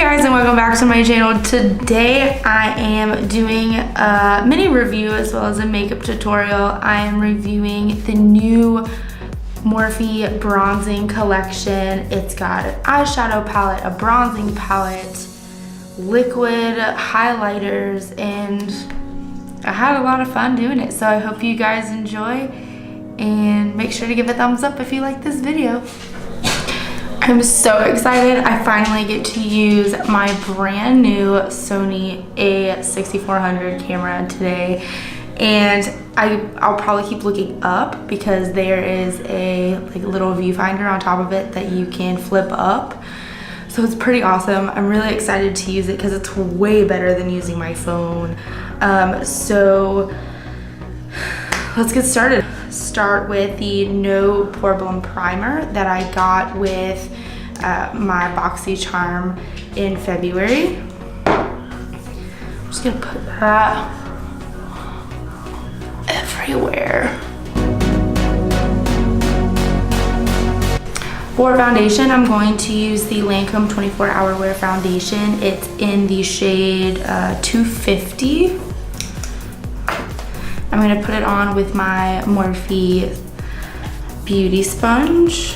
guys, and welcome back to my channel. Today I am doing a mini review as well as a makeup tutorial. I am reviewing the new Morphe bronzing collection. It's got an eyeshadow palette, a bronzing palette, liquid highlighters, and I had a lot of fun doing it. So I hope you guys enjoy, and make sure to give a thumbs up if you like this video. I'm so excited. I finally get to use my brand new Sony a6400 camera today, and I'll probably keep looking up because there is a little viewfinder on top of it that you can flip up. So it's pretty awesome. I'm really excited to use it because it's way better than using my phone. So let's get started. Start with the No Problem Primer that I got with my BoxyCharm in February. I'm just gonna put that everywhere. For foundation, I'm going to use the Lancome 24 Hour Wear Foundation. It's in the shade 250. I'm gonna put it on with my Morphe Beauty Sponge.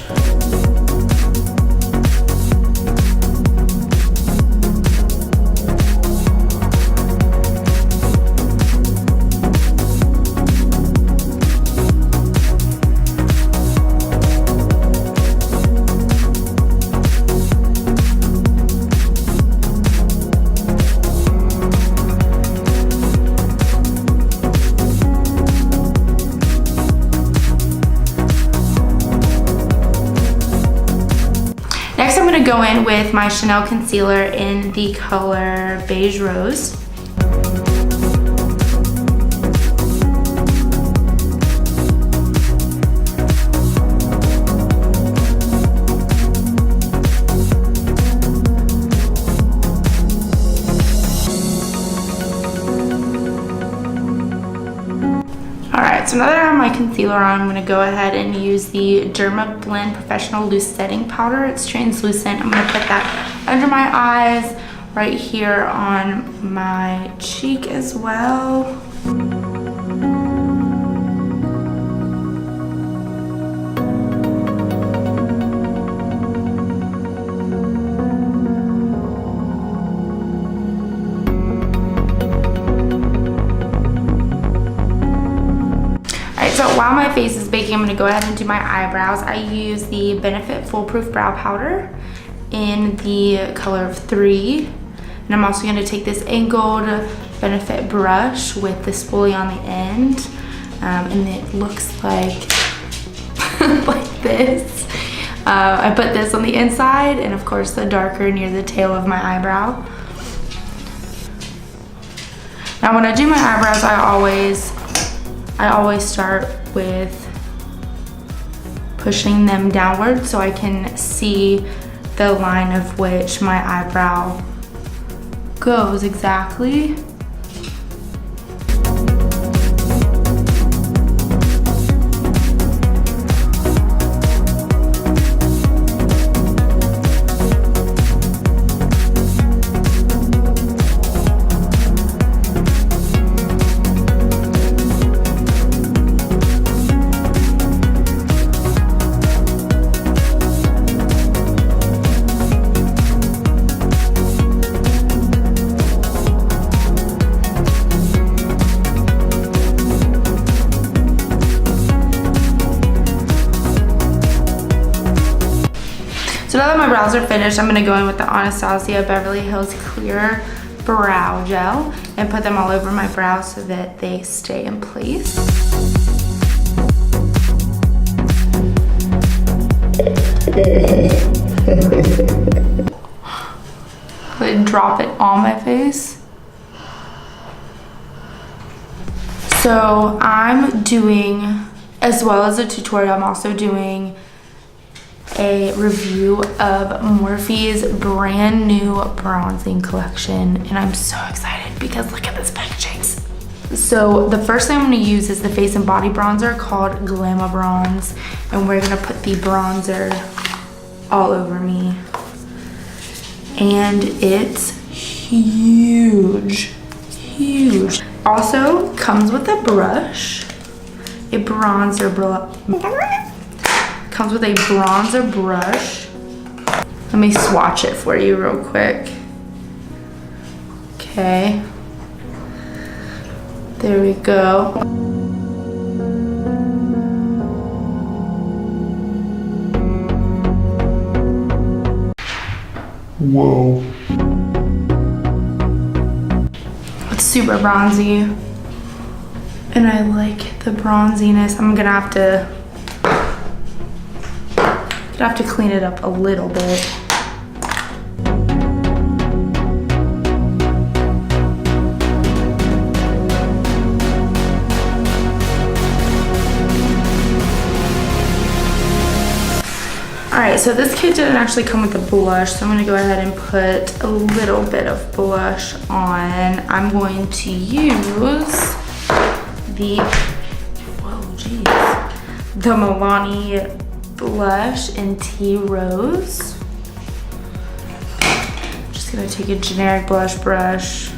Next, I'm going to go in with my Chanel concealer in the color Beige Rose. So now that I have my concealer on, I'm going to go ahead and use the Derma Blend Professional Loose Setting Powder. It's translucent. I'm going to put that under my eyes, right here on my cheek as well. So while my face is baking, I'm going to go ahead and do my eyebrows. I use the Benefit Foolproof Brow Powder in the color of 3. And I'm also going to take this angled Benefit brush with the spoolie on the end. And it looks like, like this. I put this on the inside, and of course the darker near the tail of my eyebrow. Now when I do my eyebrows, I always start with pushing them downward so I can see the line of which my eyebrow goes exactly. So now that my brows are finished, I'm going to go in with the Anastasia Beverly Hills Clear Brow Gel and put them all over my brows so that they stay in place. I drop it on my face. So I'm doing, as well as a tutorial, I'm also doing a review of Morphe's brand new bronzing collection, and I'm so excited because look at this packaging. So the first thing I'm going to use is the face and body bronzer called Glamour Bronze, and we're going to put the bronzer all over me. and it's huge, huge. Also comes with a brush, a bronzer comes with a bronzer brush. Let me swatch it for you real quick. Okay, there we go. Whoa. It's super bronzy, and I like the bronziness. I'm gonna have to clean it up a little bit. Alright, so this kit didn't actually come with a blush, so I'm going to go ahead and put a little bit of blush on. I'm going to use the Milani blush in Tea Rose. I'm just going to take a generic blush brush.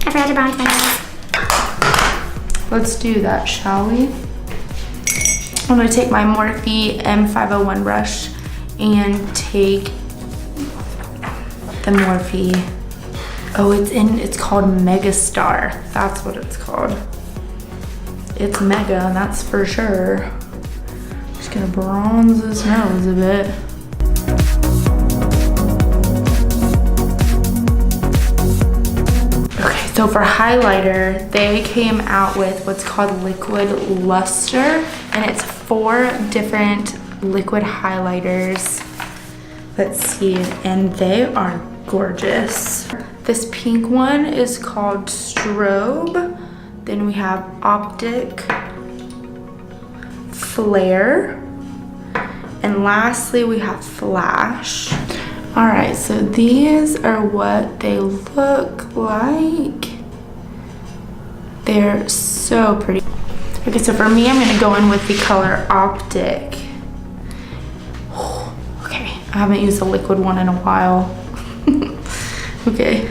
I forgot to bronze my nose. Let's do that, shall we? I'm gonna take my Morphe M501 brush and take the Morphe. Oh, it's called Megastar. That's what it's called. It's mega, that's for sure. Just gonna bronze his nose a bit. So for highlighter, they came out with what's called Liquid Luster, and it's 4 different liquid highlighters. Let's see, and they are gorgeous. This pink one is called Strobe. Then we have Optic, Flare, and lastly we have Flash. All right, so these are what they look like. They're so pretty. Okay, so for me, I'm gonna go in with the color Optic. Okay, I haven't used a liquid one in a while. Okay.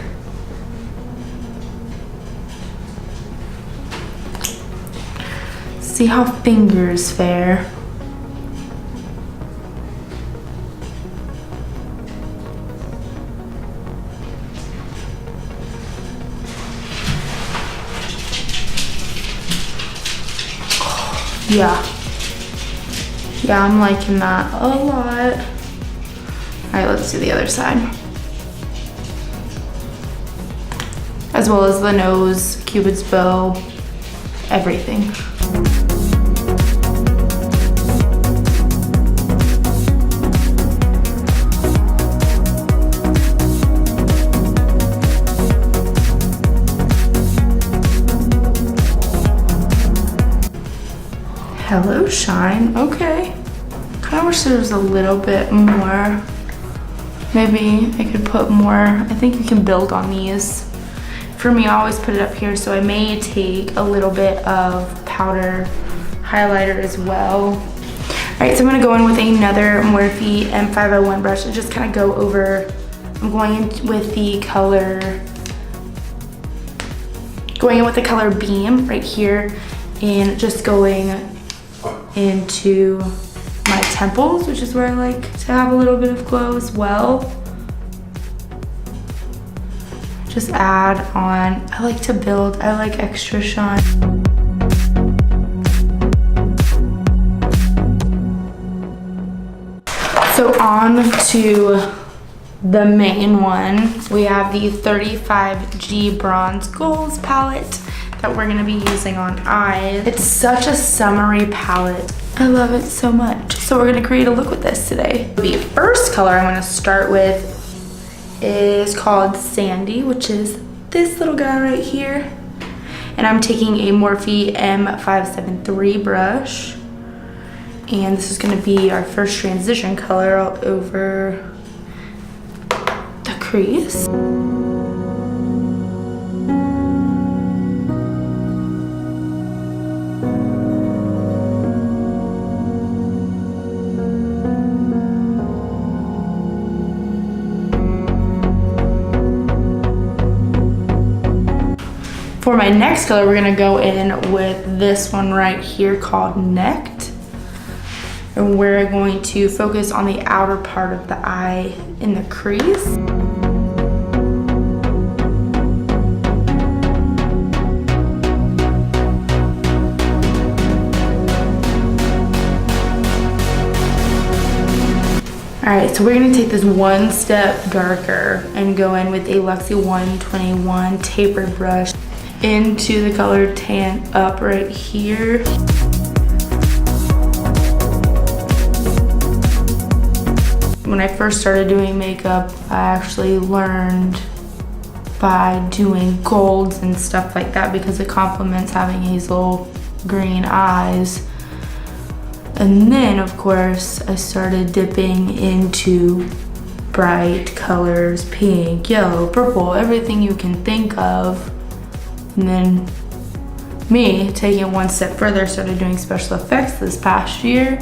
See how fingers fare. Yeah, I'm liking that a lot. All right, let's do the other side. As well as the nose, Cupid's bow, everything. Hello, shine. Okay. Kind of wish there was a little bit more. Maybe I could put more. I think you can build on these. For me, I always put it up here, so I may take a little bit of powder highlighter as well. All right, so I'm gonna go in with another Morphe M501 brush and just kind of go over. I'm going in with the color Beam right here, and just going into my temples, which is where I like to have a little bit of glow as well. Just add on. I like to build. I like extra shine. So on to the main one. We have the 35G Bronze Goals palette that we're gonna be using on eyes. It's such a summery palette. I love it so much. So we're gonna create a look with this today. The first color I'm gonna start with is called Sandy, which is this little guy right here. And I'm taking a Morphe M573 brush. And this is gonna be our first transition color all over the crease. For my next color, we're gonna go in with this one right here called Necked. And we're going to focus on the outer part of the eye in the crease. All right, so we're gonna take this one step darker and go in with a Luxie 121 tapered brush into the color Tan Up right here. When I first started doing makeup, I actually learned by doing golds and stuff like that because it complements having hazel green eyes. And then, of course, I started dipping into bright colors, pink, yellow, purple, everything you can think of. And then me, taking it one step further, started doing special effects this past year,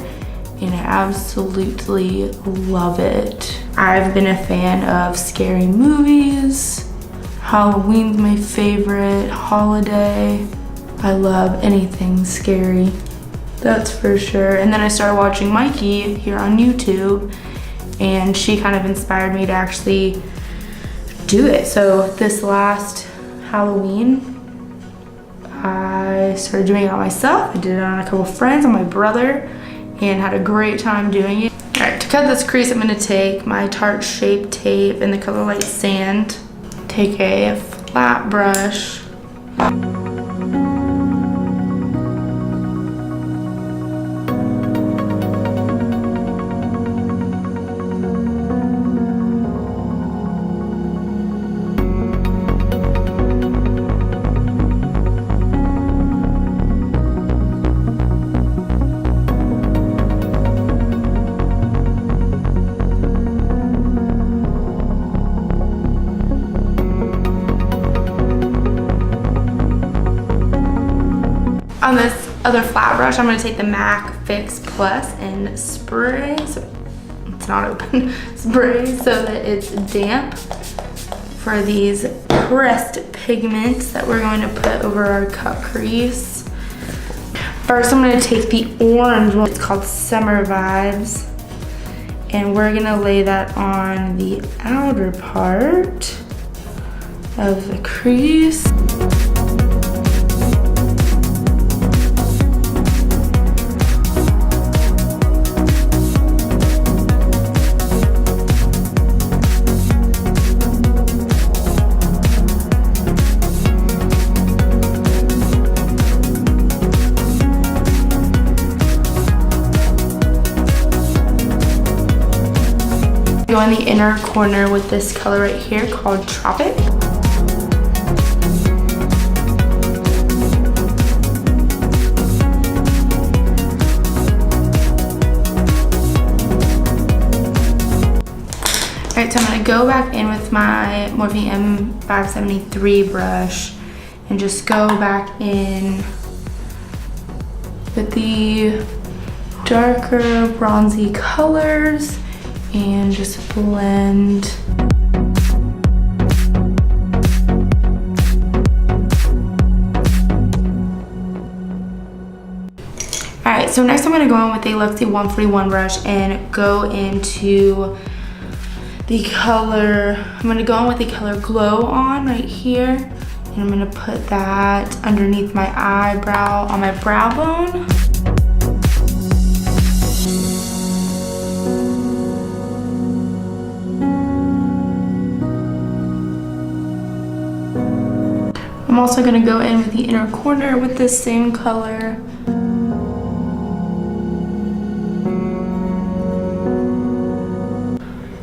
and I absolutely love it. I've been a fan of scary movies. Halloween's my favorite holiday. I love anything scary. That's for sure. And then I started watching Mikey here on YouTube, and she kind of inspired me to actually do it. So this last Halloween, I started doing it on myself. I did it on a couple friends, on my brother, and had a great time doing it. All right, to cut this crease, I'm gonna take my Tarte Shape Tape in the color Light Sand. Take a flat brush. On this other flat brush, I'm gonna take the MAC Fix Plus and spray, so it's not open, spray so that it's damp for these pressed pigments that we're going to put over our cut crease. First, I'm gonna take the orange one, it's called Summer Vibes, and we're gonna lay that on the outer part of the crease. Go in the inner corner with this color right here called Tropic. Alright, so I'm going to go back in with my Morphe M573 brush and just go back in with the darker bronzy colors and just blend. Alright, so next I'm going to go in with a Luxie 141 brush and go into the color, I'm going to go in with the color Glow On right here, and I'm going to put that underneath my eyebrow on my brow bone. I'm also going to go in with the inner corner with this same color.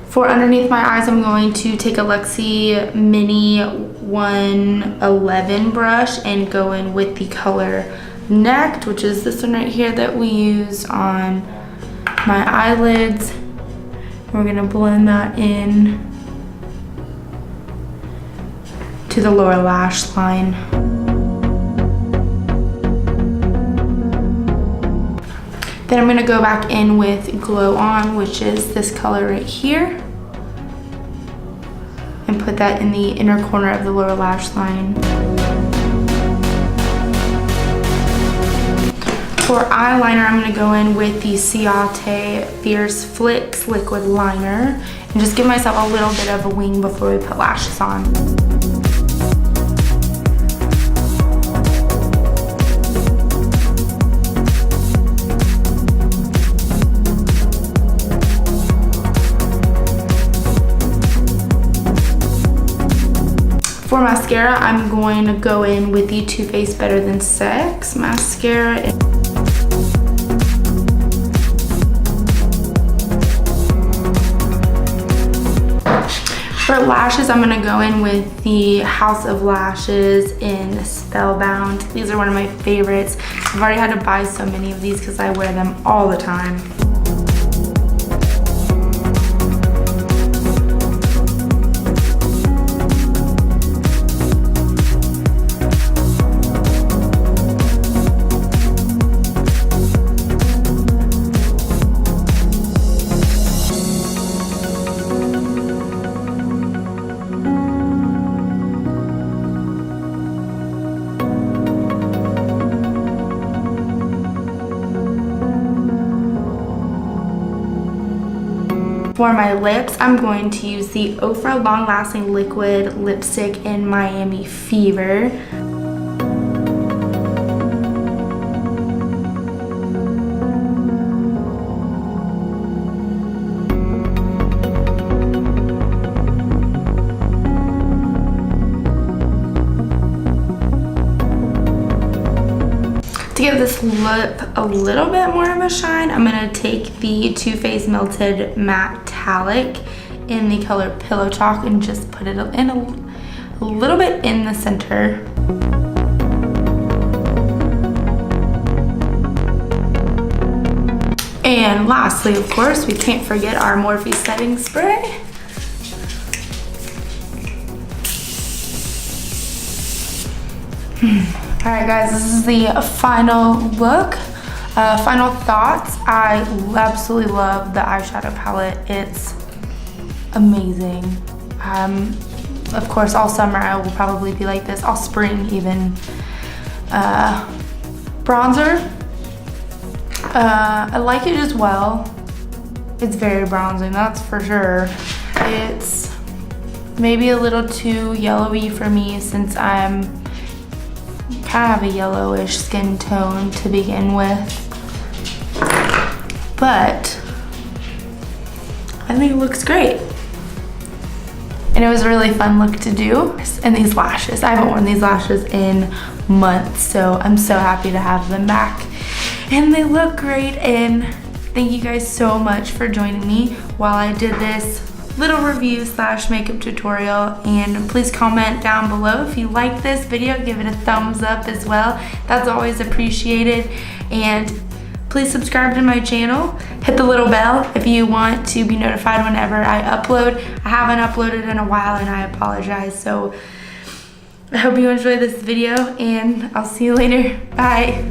For underneath my eyes, I'm going to take a Luxie Mini 111 brush and go in with the color Necked, which is this one right here that we use on my eyelids. We're going to blend that in to the lower lash line. Then I'm gonna go back in with Glow On, which is this color right here, and put that in the inner corner of the lower lash line. For eyeliner, I'm gonna go in with the Ciate Fierce Flicks Liquid Liner and just give myself a little bit of a wing before we put lashes on. For mascara, I'm going to go in with the Too Faced Better Than Sex mascara. For lashes, I'm gonna go in with the House of Lashes in Spellbound. These are one of my favorites. I've already had to buy so many of these because I wear them all the time. For my lips, I'm going to use the Ofra Long Lasting Liquid Lipstick in Miami Fever. To give this lip a little bit more of a shine, I'm gonna take the Too Faced Melted Matte Metallic in the color Pillow Talk and just put it in a little bit in the center. And lastly, of course, we can't forget our Morphe setting spray. All right, guys, this is the final look. Final thoughts. I absolutely love the eyeshadow palette. It's amazing. Of course, all summer I will probably be like this. All spring even. Bronzer. I like it as well. It's very bronzing, that's for sure. It's maybe a little too yellowy for me since I'm kind of have a yellowish skin tone to begin with. But I think it looks great. And it was a really fun look to do. And these lashes, I haven't worn these lashes in months, so I'm so happy to have them back. And they look great, and thank you guys so much for joining me while I did this little review / makeup tutorial. And please comment down below if you liked this video. Give it a thumbs up as well. That's always appreciated. And please subscribe to my channel. Hit the little bell if you want to be notified whenever I upload. I haven't uploaded in a while and I apologize. So I hope you enjoyed this video and I'll see you later. Bye.